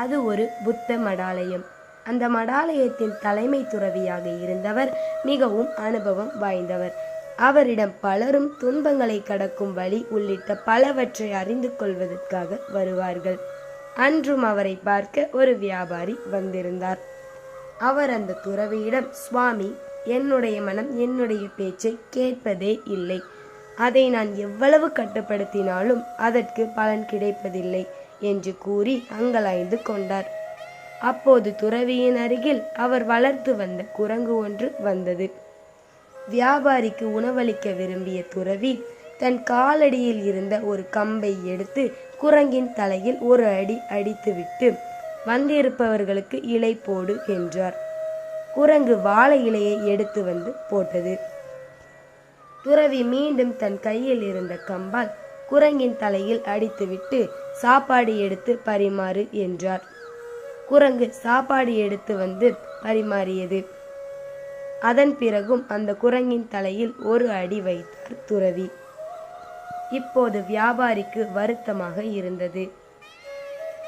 அது ஒரு புத்த மடாலயம். அந்த மடாலயத்தின் தலைமை துறவியாக இருந்தவர் மிகவும் அனுபவம் வாய்ந்தவர். அவரிடம் பலரும் துன்பங்களை கடக்கும் வழி உள்ளிட்ட பலவற்றை அறிந்து கொள்வதற்காக வருவார்கள். அன்றும் அவரை பார்க்க ஒரு வியாபாரி வந்திருந்தார். அவர் அந்த துறவியிடம், சுவாமி, என்னுடைய மனம் என்னுடைய பேச்சை கேட்பதே இல்லை. அதை நான் எவ்வளவு கட்டுப்படுத்தினாலும் அதற்கு பலன் கிடைப்பதில்லை என்று கூறி அங்கலாய்ந்து கொண்டார். அப்போது துறவியின் அருகில் அவர் வளர்த்து வந்த குரங்கு ஒன்று வந்தது. வியாபாரிக்கு உணவளிக்க விரும்பிய துறவி தன் காலடியில் இருந்த ஒரு கம்பை எடுத்து குரங்கின் தலையில் ஒரு அடி அடித்துவிட்டு, வந்திருப்பவர்களுக்கு இலை போடு என்றார். குரங்கு வாழை இலையை எடுத்து வந்து போட்டது. துறவி மீண்டும் தன் கையில் இருந்த கம்பால் குரங்கின் தலையில் அடித்துவிட்டு, சாப்பாடு எடுத்து பரிமாறு என்றார். குரங்கு சாப்பாடு எடுத்து வந்து பரிமாறியது. அதன் பிறகும் அந்த குரங்கின் தலையில் ஒரு அடி வைத்தார் துறவி. இப்போது வியாபாரிக்கு வருத்தமாக இருந்தது.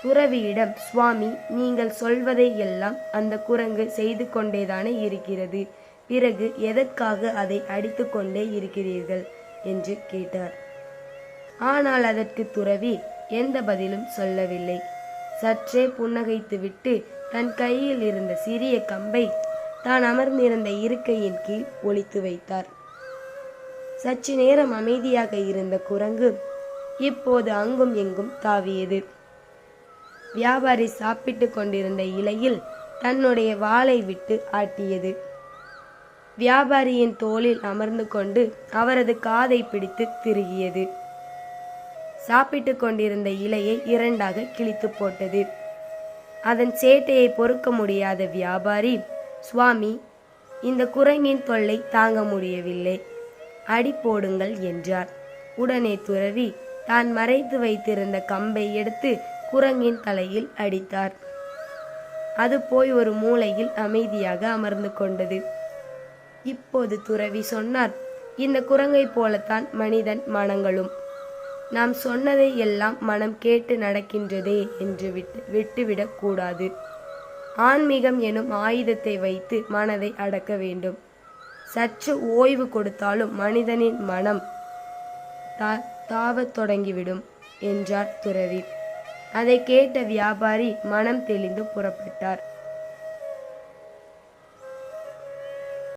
துறவியிடம், சுவாமி, நீங்கள் சொல்வதை எல்லாம் அந்த குரங்கு செய்து கொண்டேதானே இருக்கிறது, பிறகு எதற்காக அதை அடித்து கொண்டே இருக்கிறீர்கள் என்று கேட்டார். ஆனால் அதற்கு துறவி எந்த பதிலும் சொல்லவில்லை. சற்றே புன்னகைத்துவிட்டு தன் கையில் இருந்த சிறிய கம்பை தான் அமர்ந்திருந்த இருக்கையின் கீழ் ஒளித்து வைத்தார். சற்று நேரம் அமைதியாக இருந்த குரங்கு இப்போது அங்கும் எங்கும் தாவியது. வியாபாரி சாப்பிட்டு கொண்டிருந்த இலையில் தன்னுடைய வாளை விட்டு ஆட்டியது. வியாபாரியின் தோளில் அமர்ந்து கொண்டு அவரது காதை பிடித்து திருகியது. சாப்பிட்டு கொண்டிருந்த இலையை இரண்டாக கிழித்து போட்டது. அதன் சேட்டையை பொறுக்க முடியாத வியாபாரி, சுவாமி, இந்த குரங்கின் தொல்லை தாங்க முடியவில்லை, அடி போடுங்கள் என்றார். உடனே துறவி தான் மறைத்து வைத்திருந்த கம்பை எடுத்து குரங்கின் தலையில் அடித்தார். அது போய் ஒரு மூலையில் அமைதியாக அமர்ந்து கொண்டது. இப்போது துறவி சொன்னார், இந்த குரங்கை போலத்தான் மனிதன் மனங்களும். நாம் சொன்னதை எல்லாம் மனம் கேட்டு நடக்கின்றதே என்று விட்டுவிடக் கூடாது. ஆன்மீகம் எனும் ஆயுதத்தை வைத்து மனதை அடக்க வேண்டும். சற்று ஓய்வு கொடுத்தாலும் மனிதனின் மனம் தாவத் தொடங்கிவிடும் என்றார் துறவி. அதை கேட்ட வியாபாரி மனம் தெளிந்து புறப்பட்டார்.